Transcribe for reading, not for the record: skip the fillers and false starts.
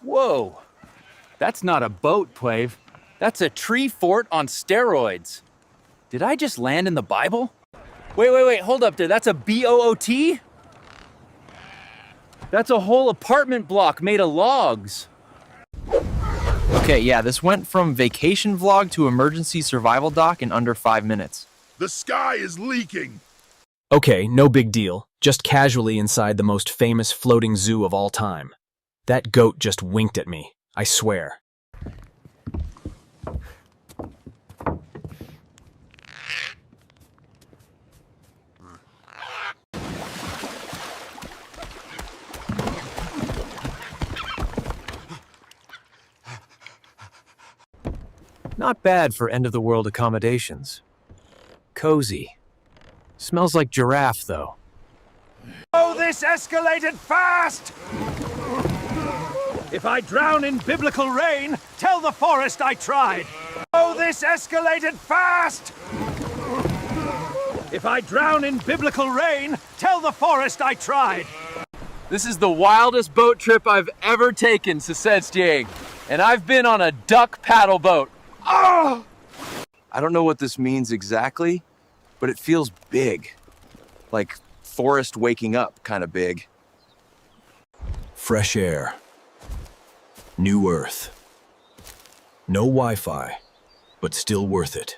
Whoa, that's not a boat, Plave. That's a tree fort on steroids. Did I just land in the Bible? Wait, hold up there. That's a BOOT? That's a whole apartment block made of logs. Okay, yeah, this went from vacation vlog to emergency survival doc in under 5 minutes. The sky is leaking. Okay, no big deal. Just casually inside the most famous floating zoo of all time. That goat just winked at me, I swear. Not bad for end-of-the-world accommodations. Cozy. Smells like giraffe, though. Oh, this escalated fast! If I drown in biblical rain, tell the forest I tried. Oh, this escalated fast! If I drown in biblical rain, tell the forest I tried. This is the wildest boat trip I've ever taken, Sesedzjang. And I've been on a duck paddle boat. Oh! I don't know what this means exactly, but it feels big. Like forest waking up kind of big. Fresh air. New Earth. No Wi-Fi, but still worth it.